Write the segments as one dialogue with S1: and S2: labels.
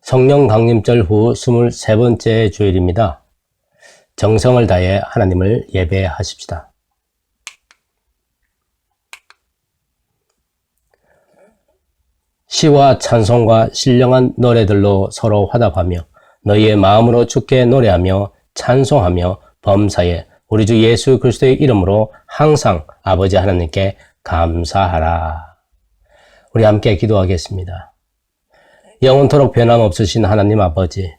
S1: 성령 강림절 후 23번째 주일입니다. 정성을 다해 하나님을 예배하십시다. 시와 찬송과 신령한 노래들로 서로 화답하며 너희의 마음으로 주께 노래하며 찬송하며 범사에 우리 주 예수 그리스도의 이름으로 항상 아버지 하나님께 감사하라. 우리 함께 기도하겠습니다. 영원토록 변함없으신 하나님 아버지,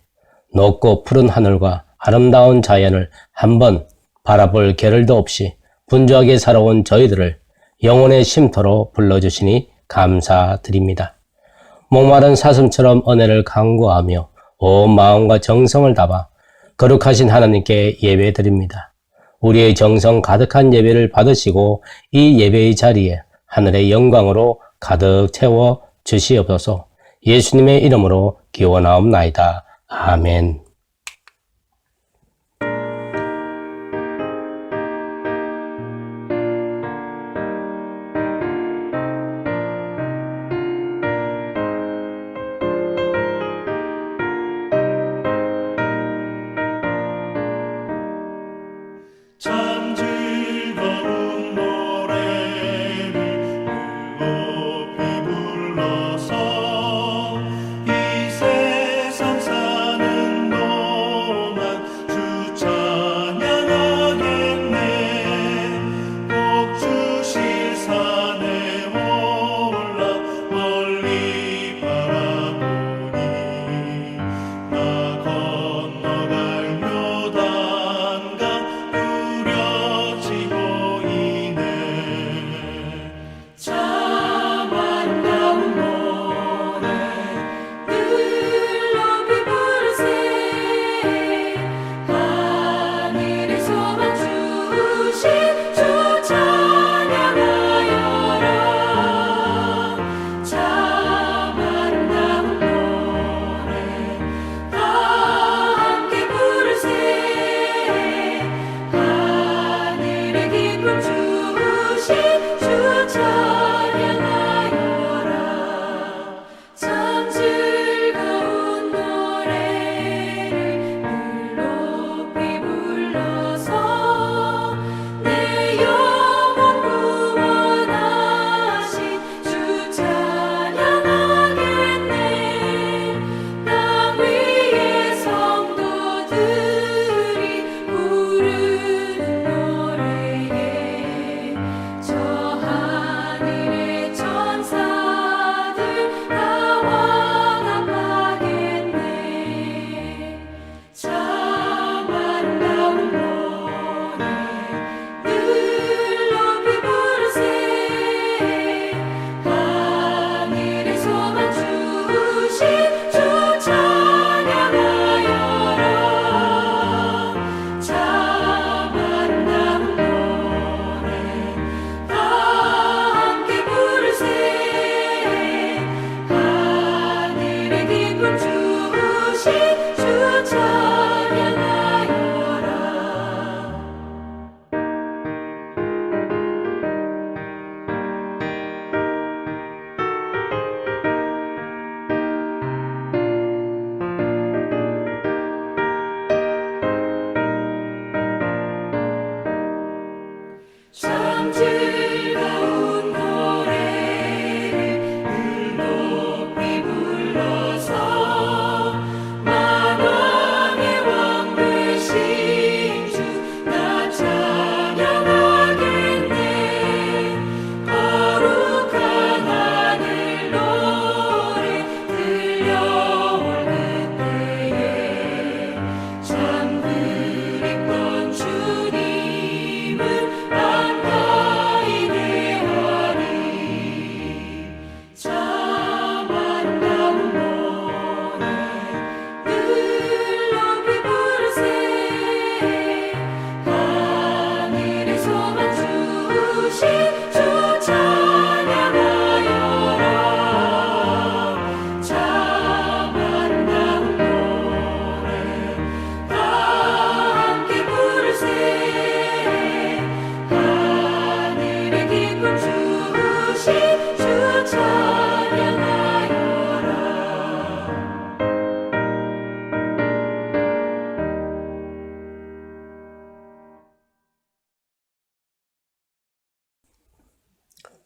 S1: 높고 푸른 하늘과 아름다운 자연을 한번 바라볼 겨를도 없이 분주하게 살아온 저희들을 영혼의 쉼터로 불러주시니 감사드립니다. 목마른 사슴처럼 은혜를 간구하며 온 마음과 정성을 담아 거룩하신 하나님께 예배드립니다. 우리의 정성 가득한 예배를 받으시고 이 예배의 자리에 하늘의 영광으로 가득 채워 주시옵소서. 예수님의 이름으로 기원하옵나이다. 아멘.
S2: 참 즐거운 노래를 높이 불러서 이 세상 사는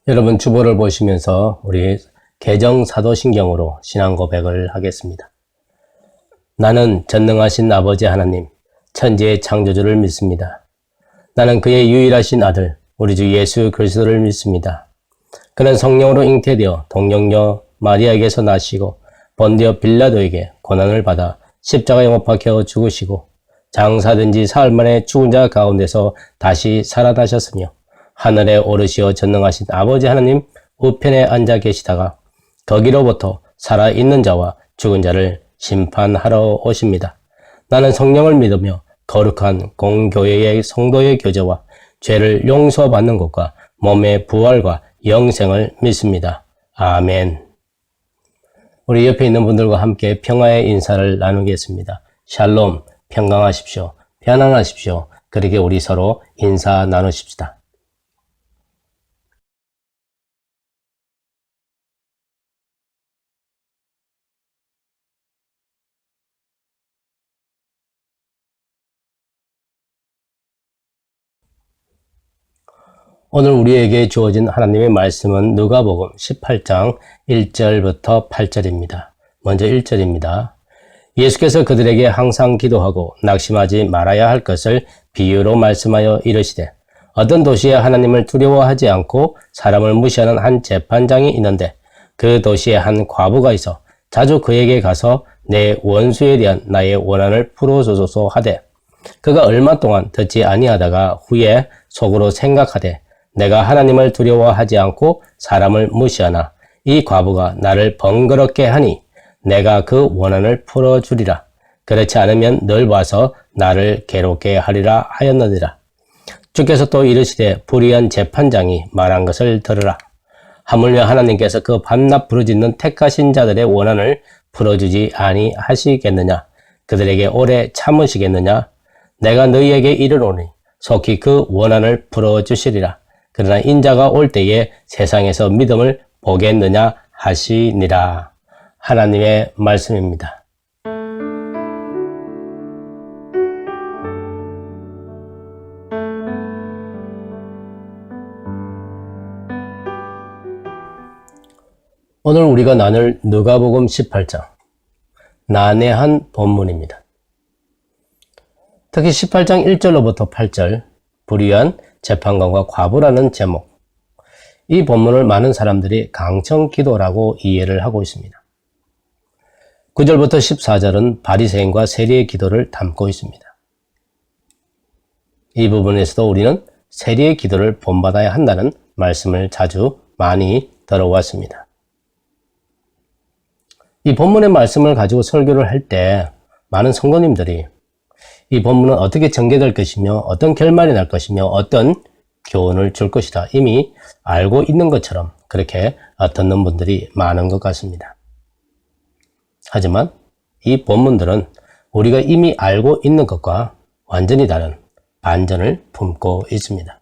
S1: 여러분 주보를 보시면서 우리 개정 사도신경으로 신앙 고백을 하겠습니다. 나는 전능하신 아버지 하나님, 천지의 창조주를 믿습니다. 나는 그의 유일하신 아들, 우리 주 예수 그리스도를 믿습니다. 그는 성령으로 잉태되어 동정녀 마리아에게서 나시고 본디오 빌라도에게 고난을 받아 십자가에 못 박혀 죽으시고 장사된 지 사흘 만에 죽은 자 가운데서 다시 살아나셨으며 하늘에 오르시어 전능하신 아버지 하나님 우편에 앉아 계시다가 거기로부터 살아있는 자와 죽은 자를 심판하러 오십니다. 나는 성령을 믿으며 거룩한 공교회의 성도의 교제와 죄를 용서받는 것과 몸의 부활과 영생을 믿습니다. 아멘. 우리 옆에 있는 분들과 함께 평화의 인사를 나누겠습니다. 샬롬, 평강하십시오. 편안하십시오. 그렇게 우리 서로 인사 나누십시다. 오늘 우리에게 주어진 하나님의 말씀은 누가복음 18장 1절부터 8절입니다. 먼저 1절입니다. 예수께서 그들에게 항상 기도하고 낙심하지 말아야 할 것을 비유로 말씀하여 이르시되 어떤 도시에 하나님을 두려워하지 않고 사람을 무시하는 한 재판장이 있는데 그 도시에 한 과부가 있어 자주 그에게 가서 내 원수에 대한 나의 원한을 풀어주소서 하되 그가 얼마 동안 듣지 아니하다가 후에 속으로 생각하되 내가 하나님을 두려워하지 않고 사람을 무시하나 이 과부가 나를 번거롭게 하니 내가 그 원한을 풀어주리라. 그렇지 않으면 늘 와서 나를 괴롭게 하리라 하였느니라. 주께서 또 이르시되 불의한 재판장이 말한 것을 들으라. 하물며 하나님께서 그 밤낮 부르짖는 택하신 자들의 원한을 풀어주지 아니하시겠느냐. 그들에게 오래 참으시겠느냐. 내가 너희에게 이르노니 속히 그 원한을 풀어주시리라. 그러나 인자가 올 때에 세상에서 믿음을 보겠느냐 하시니라. 하나님의 말씀입니다. 오늘 우리가 나눌 누가복음 18장, 난해한 본문입니다. 특히 18장 1절로부터 8절, 불의한 재판관과 과부라는 제목. 이 본문을 많은 사람들이 강청기도라고 이해를 하고 있습니다. 9절부터 14절은 바리새인과 세리의 기도를 담고 있습니다. 이 부분에서도 우리는 세리의 기도를 본받아야 한다는 말씀을 자주 많이 들어왔습니다. 이 본문의 말씀을 가지고 설교를 할 때 많은 성도님들이 이 본문은 어떻게 전개될 것이며 어떤 결말이 날 것이며 어떤 교훈을 줄 것이다. 이미 알고 있는 것처럼 그렇게 듣는 분들이 많은 것 같습니다. 하지만 이 본문들은 우리가 이미 알고 있는 것과 완전히 다른 반전을 품고 있습니다.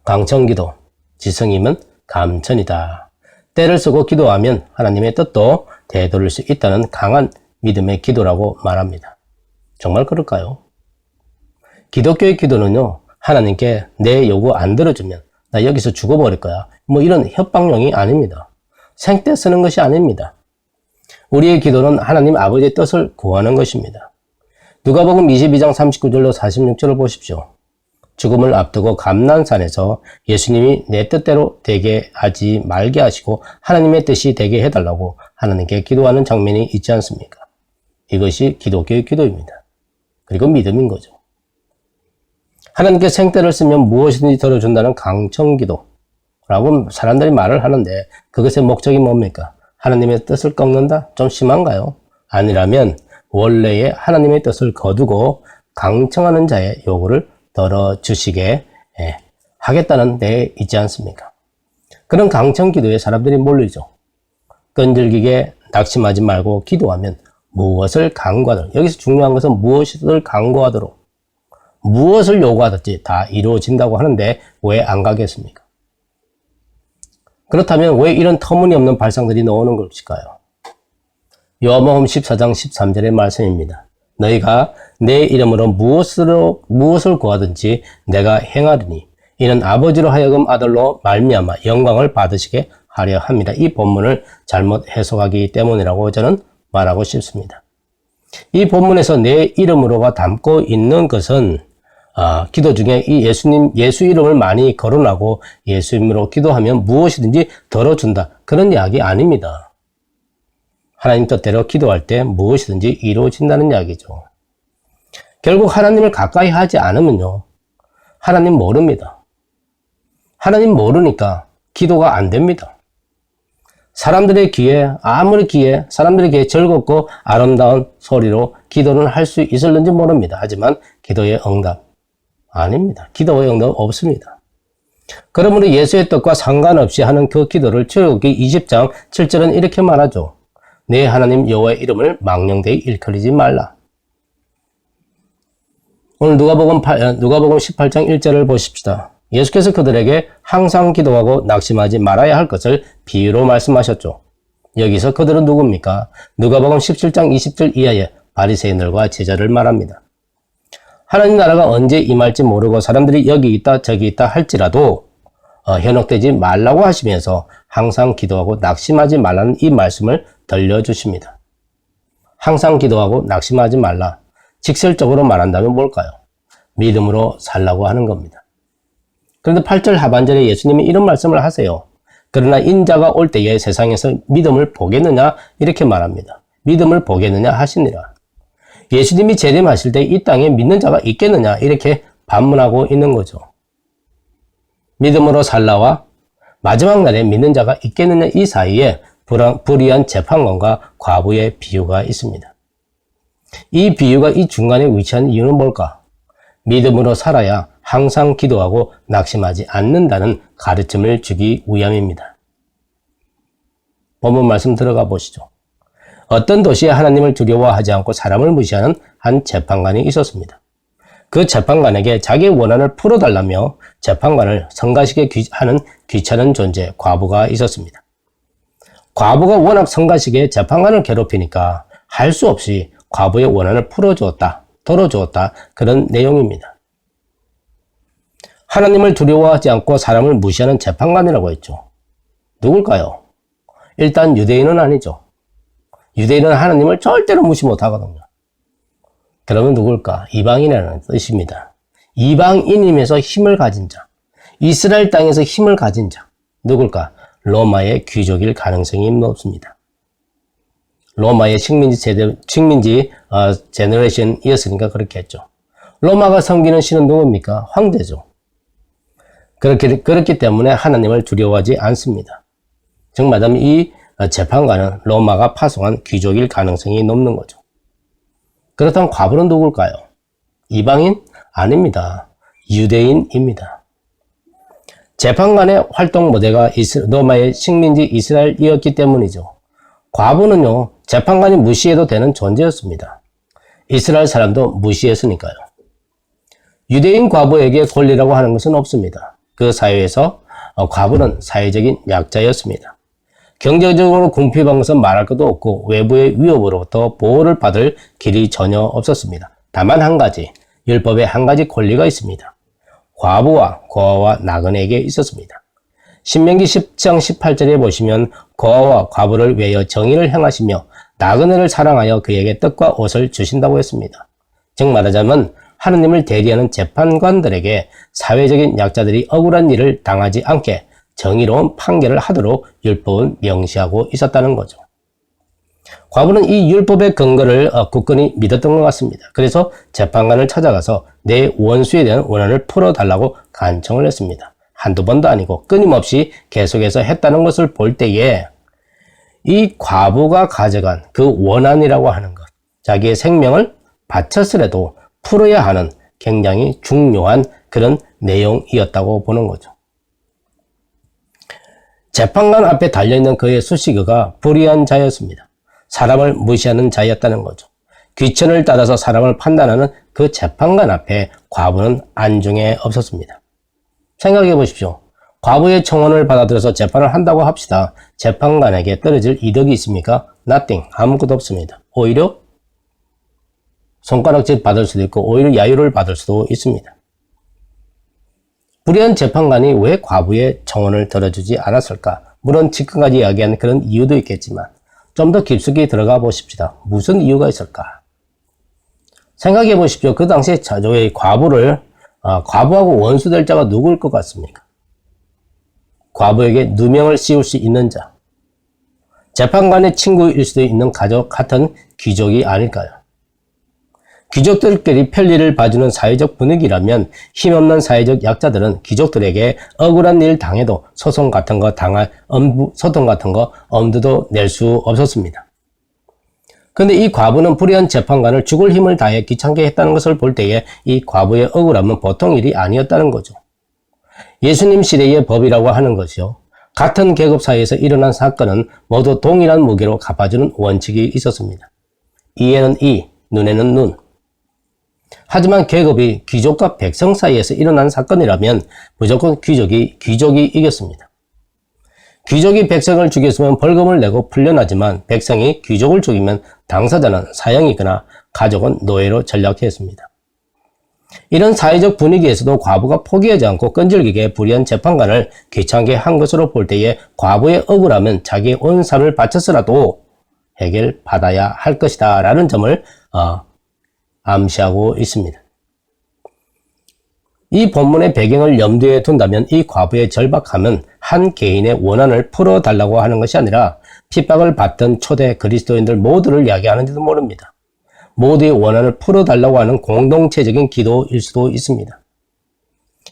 S1: 강청기도, 지성임은 감천이다. 때를 쓰고 기도하면 하나님의 뜻도 되돌릴 수 있다는 강한 믿음의 기도라고 말합니다. 정말 그럴까요? 기독교의 기도는요, 하나님께 내 요구 안 들어주면 나 여기서 죽어버릴 거야. 뭐 이런 협박용이 아닙니다. 생떼 쓰는 것이 아닙니다. 우리의 기도는 하나님 아버지의 뜻을 구하는 것입니다. 누가복음 22장 39절로 46절을 보십시오. 죽음을 앞두고 감난산에서 예수님이 내 뜻대로 되게 하지 말게 하시고 하나님의 뜻이 되게 해달라고 하나님께 기도하는 장면이 있지 않습니까? 이것이 기독교의 기도입니다. 그리고 믿음인 거죠. 하나님께 생떼를 쓰면 무엇이든지 들어준다는 강청기도라고 사람들이 말을 하는데 그것의 목적이 뭡니까? 하나님의 뜻을 꺾는다? 좀 심한가요? 아니라면 원래의 하나님의 뜻을 거두고 강청하는 자의 요구를 들어주시게 하겠다는 데 있지 않습니까? 그런 강청기도에 사람들이 몰리죠. 끈질기게 낙심하지 말고 기도하면 무엇을 간구하도록, 여기서 중요한 것은 무엇을 간구하도록, 무엇을 요구하든지 다 이루어진다고 하는데 왜 안 가겠습니까? 그렇다면 왜 이런 터무니없는 발상들이 나오는 것일까요? 요한복음 14장 13절의 말씀입니다. 너희가 내 이름으로 무엇을 구하든지 내가 행하리니 이는 아버지로 하여금 아들로 말미암아 영광을 받으시게 하려 합니다. 이 본문을 잘못 해석하기 때문이라고 저는 말하고 싶습니다. 이 본문에서 내 이름으로가 담고 있는 것은 기도 중에 이 예수 이름을 많이 거론하고 예수 이름으로 기도하면 무엇이든지 덜어준다. 그런 이야기 아닙니다. 하나님 뜻대로 기도할 때 무엇이든지 이루어진다는 이야기죠. 결국 하나님을 가까이 하지 않으면요, 하나님 모릅니다. 하나님 모르니까 기도가 안 됩니다. 사람들의 귀에 즐겁고 아름다운 소리로 기도는 할 수 있을는지 모릅니다. 하지만 기도의 응답 아닙니다. 기도의 응답 없습니다. 그러므로 예수의 뜻과 상관없이 하는 그 기도를 출애굽기 20장 7절은 이렇게 말하죠. 내 하나님 여호와의 이름을 망령되이 일컬이지 말라. 오늘 누가복음 18장 1절을 보십시다. 예수께서 그들에게 항상 기도하고 낙심하지 말아야 할 것을 비유로 말씀하셨죠. 여기서 그들은 누굽니까? 누가복음 17장 20절 이하의 바리새인들과 제자를 말합니다. 하나님 나라가 언제 임할지 모르고 사람들이 여기 있다 저기 있다 할지라도 현혹되지 말라고 하시면서 항상 기도하고 낙심하지 말라는 이 말씀을 들려주십니다. 항상 기도하고 낙심하지 말라. 직설적으로 말한다면 뭘까요? 믿음으로 살라고 하는 겁니다. 그런데 8절 하반절에 예수님이 이런 말씀을 하세요. 그러나 인자가 올 때에 세상에서 믿음을 보겠느냐 이렇게 말합니다. 믿음을 보겠느냐 하시니라. 예수님이 재림하실 때 이 땅에 믿는 자가 있겠느냐 이렇게 반문하고 있는 거죠. 믿음으로 살라와 마지막 날에 믿는 자가 있겠느냐 이 사이에 불의한 재판관과 과부의 비유가 있습니다. 이 비유가 이 중간에 위치한 이유는 뭘까? 믿음으로 살아야 항상 기도하고 낙심하지 않는다는 가르침을 주기 위함입니다. 본문 말씀 들어가 보시죠. 어떤 도시에 하나님을 두려워하지 않고 사람을 무시하는 한 재판관이 있었습니다. 그 재판관에게 자기의 원한을 풀어달라며 재판관을 성가시게 하는 귀찮은 존재 과부가 있었습니다. 과부가 워낙 성가시게 재판관을 괴롭히니까 할 수 없이 과부의 원한을 풀어주었다, 덜어주었다 그런 내용입니다. 하나님을 두려워하지 않고 사람을 무시하는 재판관이라고 했죠. 누굴까요? 일단 유대인은 아니죠. 유대인은 하나님을 절대로 무시 못하거든요. 그러면 누굴까? 이방인이라는 뜻입니다. 이방인임에서 힘을 가진 자, 이스라엘 땅에서 힘을 가진 자, 누굴까? 로마의 귀족일 가능성이 높습니다. 로마의 식민지 제너레이션이었으니까 그렇게 했죠. 로마가 섬기는 신은 누굽니까? 황제죠. 그렇기 때문에 하나님을 두려워하지 않습니다. 즉 말하면 이 재판관은 로마가 파송한 귀족일 가능성이 높는 거죠. 그렇다면 과부는 누굴까요? 이방인? 아닙니다. 유대인입니다. 재판관의 활동 모델가 로마의 식민지 이스라엘이었기 때문이죠. 과부는요, 재판관이 무시해도 되는 존재였습니다. 이스라엘 사람도 무시했으니까요. 유대인 과부에게 권리라고 하는 것은 없습니다. 그 사회에서 과부는 사회적인 약자였습니다. 경제적으로 궁핍한 것은 말할 것도 없고 외부의 위협으로부터 보호를 받을 길이 전혀 없었습니다. 다만 한 가지, 율법에 한 가지 권리가 있습니다. 과부와 고아와 나그네에게 있었습니다. 신명기 10장 18절에 보시면 고아와 과부를 위하여 정의를 행하시며 나그네를 사랑하여 그에게 떡과 옷을 주신다고 했습니다. 즉 말하자면 하느님을 대리하는 재판관들에게 사회적인 약자들이 억울한 일을 당하지 않게 정의로운 판결을 하도록 율법은 명시하고 있었다는 거죠. 과부는 이 율법의 근거를 굳건히 믿었던 것 같습니다. 그래서 재판관을 찾아가서 내 원수에 대한 원한을 풀어달라고 간청을 했습니다. 한두 번도 아니고 끊임없이 계속해서 했다는 것을 볼 때에 이 과부가 가져간 그 원한이라고 하는 것, 자기의 생명을 바쳤으라도 풀어야 하는 굉장히 중요한 그런 내용이었다고 보는 거죠. 재판관 앞에 달려있는 그의 수식어가 불의한 자였습니다. 사람을 무시하는 자였다는 거죠. 귀천을 따라서 사람을 판단하는 그 재판관 앞에 과부는 안중에 없었습니다. 생각해 보십시오. 과부의 청원을 받아들여서 재판을 한다고 합시다. 재판관에게 떨어질 이득이 있습니까? Nothing. 아무것도 없습니다. 오히려 손가락질 받을 수도 있고 오히려 야유를 받을 수도 있습니다. 불의한 재판관이 왜 과부의 청원을 들어주지 않았을까? 물론 지금까지 이야기한 그런 이유도 있겠지만 좀 더 깊숙이 들어가 보십시다. 무슨 이유가 있을까? 생각해 보십시오. 그 당시에 자조의 과부하고 원수될 자가 누구일 것 같습니까? 과부에게 누명을 씌울 수 있는 자. 재판관의 친구일 수도 있는 가족 같은 귀족이 아닐까요? 귀족들끼리 편리를 봐주는 사회적 분위기라면 힘없는 사회적 약자들은 귀족들에게 억울한 일 당해도 소송 같은 거 엄두도 낼 수 없었습니다. 그런데 이 과부는 불의한 재판관을 죽을 힘을 다해 귀찮게 했다는 것을 볼 때에 이 과부의 억울함은 보통 일이 아니었다는 거죠. 예수님 시대의 법이라고 하는 것이요. 같은 계급 사이에서 일어난 사건은 모두 동일한 무게로 갚아주는 원칙이 있었습니다. 이에는 이, 눈에는 눈. 하지만 계급이 귀족과 백성 사이에서 일어난 사건이라면 무조건 귀족이 이겼습니다. 귀족이 백성을 죽였으면 벌금을 내고 풀려나지만 백성이 귀족을 죽이면 당사자는 사형이거나 가족은 노예로 전락했습니다. 이런 사회적 분위기에서도 과부가 포기하지 않고 끈질기게 불의한 재판관을 귀찮게 한 것으로 볼 때에 과부의 억울함은 자기의 온 삶을 바쳐서라도 해결받아야 할 것이다 라는 점을 암시하고 있습니다. 이 본문의 배경을 염두에 둔다면 이 과부의 절박함은 한 개인의 원한을 풀어달라고 하는 것이 아니라 핍박을 받던 초대 그리스도인들 모두를 이야기하는지도 모릅니다. 모두의 원한을 풀어달라고 하는 공동체적인 기도일 수도 있습니다.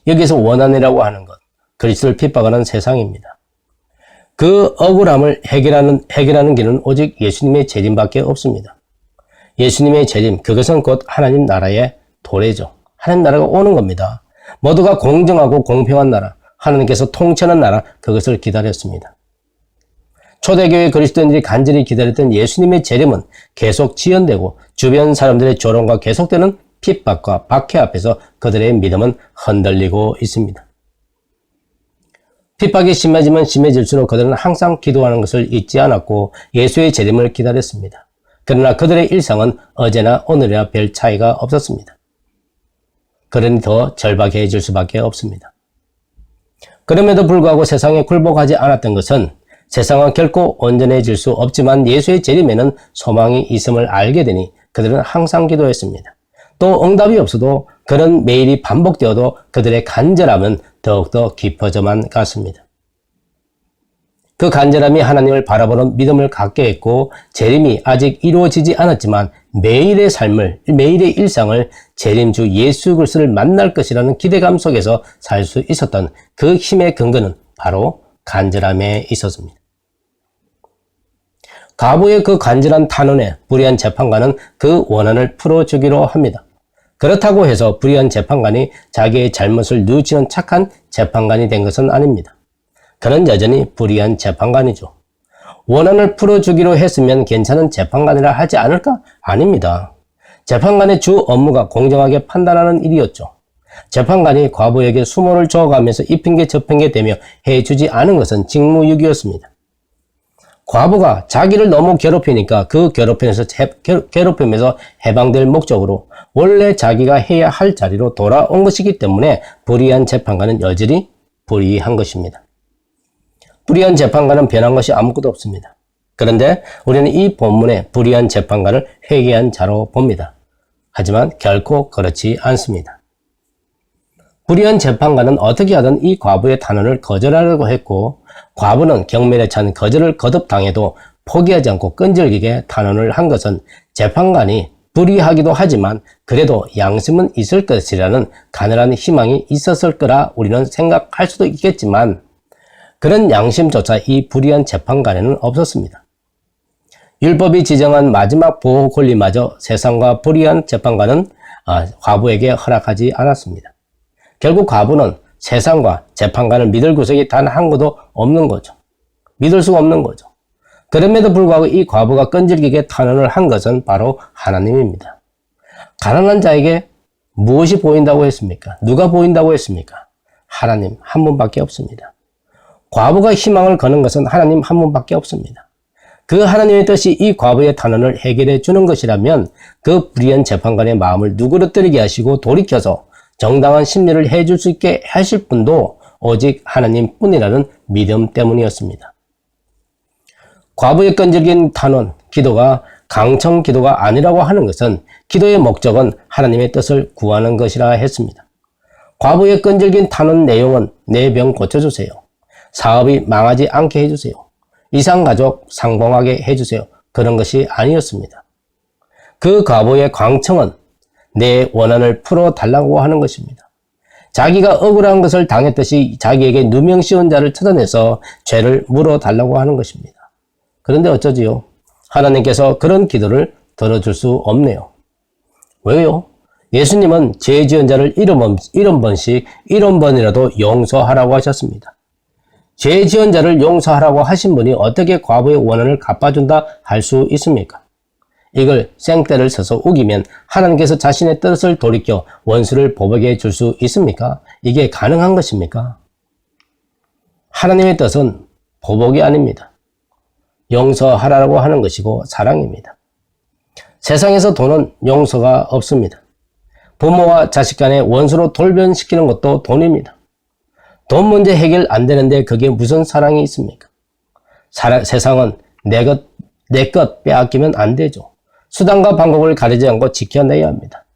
S1: 여기서 원한이라고 하는 것, 그리스도를 핍박하는 세상입니다. 그 억울함을 해결하는 길은 오직 예수님의 재림밖에 없습니다. 예수님의 재림, 그것은 곧 하나님 나라의 도래죠. 하나님 나라가 오는 겁니다. 모두가 공정하고 공평한 나라, 하나님께서 통치하는 나라, 그것을 기다렸습니다. 초대교회 그리스도인들이 간절히 기다렸던 예수님의 재림은 계속 지연되고 주변 사람들의 조롱과 계속되는 핍박과 박해 앞에서 그들의 믿음은 흔들리고 있습니다. 핍박이 심해지면 심해질수록 그들은 항상 기도하는 것을 잊지 않았고 예수의 재림을 기다렸습니다. 그러나 그들의 일상은 어제나 오늘이나 별 차이가 없었습니다. 그러니 더 절박해질 수밖에 없습니다. 그럼에도 불구하고 세상에 굴복하지 않았던 것은 세상은 결코 온전해질 수 없지만 예수의 재림에는 소망이 있음을 알게 되니 그들은 항상 기도했습니다. 또 응답이 없어도 그런 매일이 반복되어도 그들의 간절함은 더욱더 깊어져만 갔습니다. 그 간절함이 하나님을 바라보는 믿음을 갖게 했고 재림이 아직 이루어지지 않았지만 매일의 일상을 재림주 예수 그리스도를 만날 것이라는 기대감 속에서 살 수 있었던 그 힘의 근거는 바로 간절함에 있었습니다. 과부의 그 간절한 탄원에 불의한 재판관은 그 원한을 풀어주기로 합니다. 그렇다고 해서 불의한 재판관이 자기의 잘못을 뉘우치는 착한 재판관이 된 것은 아닙니다. 그는 여전히 불의한 재판관이죠. 원한을 풀어주기로 했으면 괜찮은 재판관이라 하지 않을까? 아닙니다. 재판관의 주 업무가 공정하게 판단하는 일이었죠. 재판관이 과부에게 수모를 줘가면서 이 핑계 저 핑계 대며 해주지 않은 것은 직무유기였습니다. 과부가 자기를 너무 괴롭히니까 그 괴롭힘에서 해방될 목적으로 원래 자기가 해야 할 자리로 돌아온 것이기 때문에 불의한 재판관은 여전히 불의한 것입니다. 불의한 재판관은 변한 것이 아무것도 없습니다. 그런데 우리는 이 본문에 불의한 재판관을 회개한 자로 봅니다. 하지만 결코 그렇지 않습니다. 불의한 재판관은 어떻게 하든 이 과부의 탄원을 거절하려고 했고 과부는 경멸에 찬 거절을 거듭당해도 포기하지 않고 끈질기게 탄원을 한 것은 재판관이 불의하기도 하지만 그래도 양심은 있을 것이라는 가늘한 희망이 있었을 거라 우리는 생각할 수도 있겠지만 그런 양심조차 이 불의한 재판관에는 없었습니다. 율법이 지정한 마지막 보호 권리마저 세상과 불의한 재판관은 과부에게 허락하지 않았습니다. 결국 과부는 세상과 재판관을 믿을 구석이 단 한 곳도 없는 거죠. 믿을 수가 없는 거죠. 그럼에도 불구하고 이 과부가 끈질기게 탄원을 한 것은 바로 하나님입니다. 가난한 자에게 무엇이 보인다고 했습니까? 누가 보인다고 했습니까? 하나님 한 분밖에 없습니다. 과부가 희망을 거는 것은 하나님 한 분밖에 없습니다. 그 하나님의 뜻이 이 과부의 탄원을 해결해 주는 것이라면 그 불의한 재판관의 마음을 누그러뜨리게 하시고 돌이켜서 정당한 심리를 해줄 수 있게 하실 분도 오직 하나님뿐이라는 믿음 때문이었습니다. 과부의 끈질긴 탄원, 기도가 강청 기도가 아니라고 하는 것은 기도의 목적은 하나님의 뜻을 구하는 것이라 했습니다. 과부의 끈질긴 탄원 내용은 내 병 고쳐주세요. 사업이 망하지 않게 해주세요. 이상가족 상봉하게 해주세요. 그런 것이 아니었습니다. 그 과부의 강청은 내 원한을 풀어달라고 하는 것입니다. 자기가 억울한 것을 당했듯이 자기에게 누명 씌운 자를 찾아내서 죄를 물어달라고 하는 것입니다. 그런데 어쩌지요? 하나님께서 그런 기도를 들어줄 수 없네요. 왜요? 예수님은 죄 지은 자를 70번씩 70번이라도 용서하라고 하셨습니다. 죄 지은 자를 용서하라고 하신 분이 어떻게 과부의 원한을 갚아준다 할 수 있습니까? 이걸 생떼를 써서 우기면 하나님께서 자신의 뜻을 돌이켜 원수를 보복해 줄 수 있습니까? 이게 가능한 것입니까? 하나님의 뜻은 보복이 아닙니다. 용서하라고 하는 것이고 사랑입니다. 세상에서 돈은 용서가 없습니다. 부모와 자식 간의 원수로 돌변시키는 것도 돈입니다. 돈 문제 해결 안 되는데 그게 무슨 사랑이 있습니까? 세상은 내 것 빼앗기면 안 되죠. 수단과 방법을 가리지 않고 지켜내야 합니다.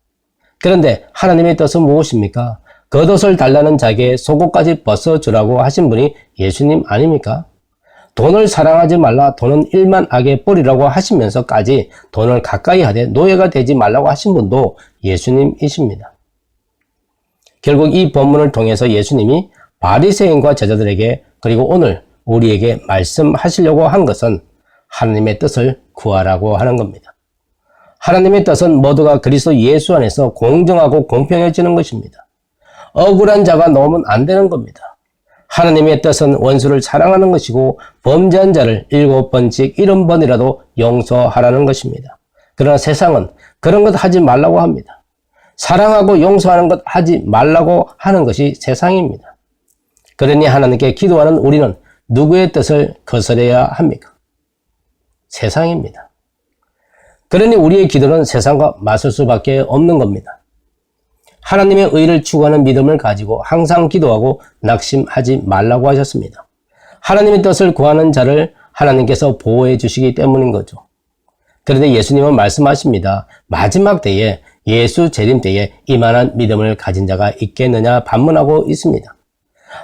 S1: 그런데 하나님의 뜻은 무엇입니까? 겉옷을 달라는 자에게 속옷까지 벗어주라고 하신 분이 예수님 아닙니까? 돈을 사랑하지 말라, 돈은 일만 악의 뿌리라고 하시면서까지 돈을 가까이 하되 노예가 되지 말라고 하신 분도 예수님이십니다. 결국 이 본문을 통해서 예수님이 바리새인과 제자들에게 그리고 오늘 우리에게 말씀하시려고 한 것은 하나님의 뜻을 구하라고 하는 겁니다. 하나님의 뜻은 모두가 그리스도 예수 안에서 공정하고 공평해지는 것입니다. 억울한 자가 나오면 안 되는 겁니다. 하나님의 뜻은 원수를 사랑하는 것이고 범죄한 자를 7번씩 70번이라도 용서하라는 것입니다. 그러나 세상은 그런 것 하지 말라고 합니다. 사랑하고 용서하는 것 하지 말라고 하는 것이 세상입니다. 그러니 하나님께 기도하는 우리는 누구의 뜻을 거스려야 합니까? 세상입니다. 그러니 우리의 기도는 세상과 맞설 수밖에 없는 겁니다. 하나님의 의를 추구하는 믿음을 가지고 항상 기도하고 낙심하지 말라고 하셨습니다. 하나님의 뜻을 구하는 자를 하나님께서 보호해 주시기 때문인 거죠. 그런데 예수님은 말씀하십니다. 마지막 때에 예수 재림 때에 이만한 믿음을 가진 자가 있겠느냐 반문하고 있습니다.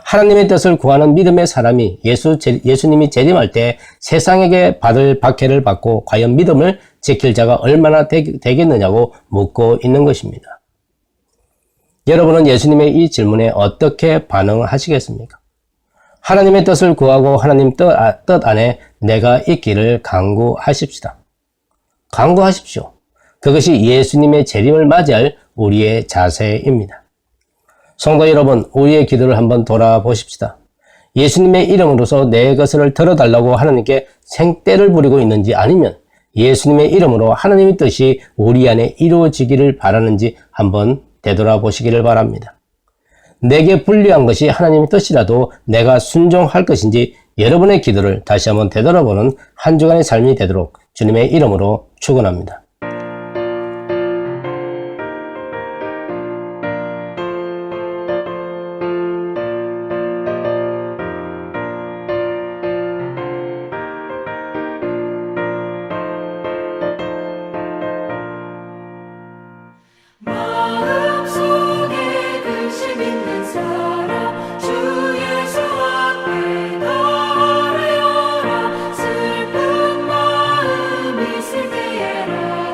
S1: 하나님의 뜻을 구하는 믿음의 사람이 예수님이 재림할 때 세상에게 받을 박해를 받고 과연 믿음을 지킬 자가 얼마나 되겠느냐고 묻고 있는 것입니다. 여러분은 예수님의 이 질문에 어떻게 반응하시겠습니까? 하나님의 뜻을 구하고 하나님 뜻 안에 내가 있기를 간구하십시다. 간구하십시오. 그것이 예수님의 재림을 맞이할 우리의 자세입니다. 성도 여러분, 우리의 기도를 한번 돌아보십시다. 예수님의 이름으로서 내 것을 들어달라고 하나님께 생떼를 부리고 있는지 아니면 예수님의 이름으로 하나님의 뜻이 우리 안에 이루어지기를 바라는지 한번 되돌아보시기를 바랍니다. 내게 불리한 것이 하나님의 뜻이라도 내가 순종할 것인지 여러분의 기도를 다시 한번 되돌아보는 한 주간의 삶이 되도록 주님의 이름으로 축원합니다.
S3: 마음속에 근심 있는 사람 주 예수 앞에 널어여라 슬픈 마음 있을 때에라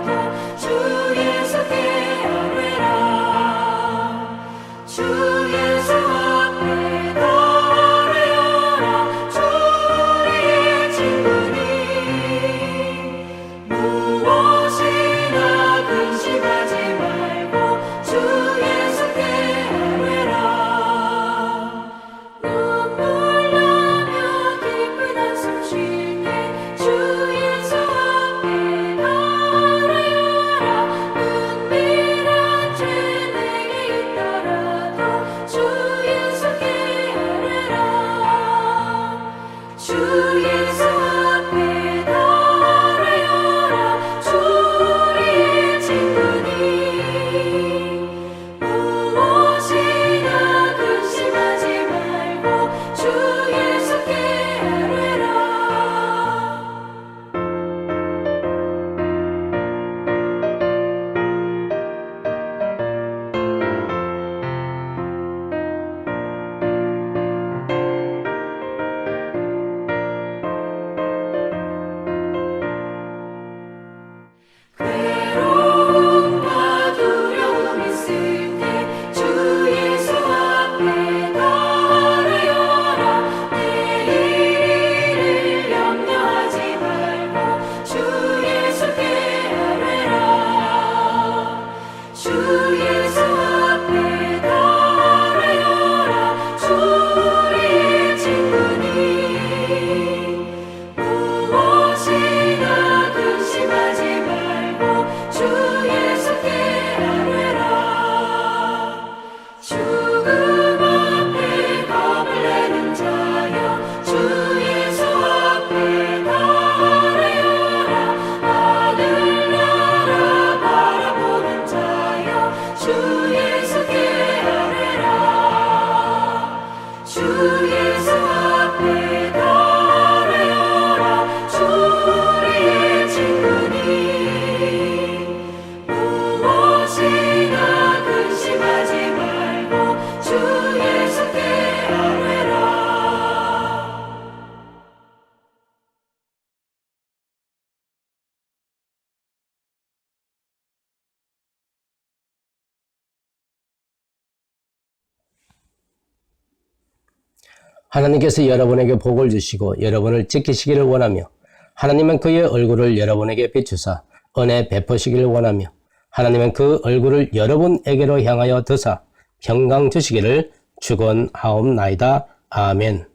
S1: 하나님께서 여러분에게 복을 주시고 여러분을 지키시기를 원하며 하나님은 그의 얼굴을 여러분에게 비추사 은혜 베푸시기를 원하며 하나님은 그 얼굴을 여러분에게로 향하여 드사 평강 주시기를 축원하옵나이다. 아멘.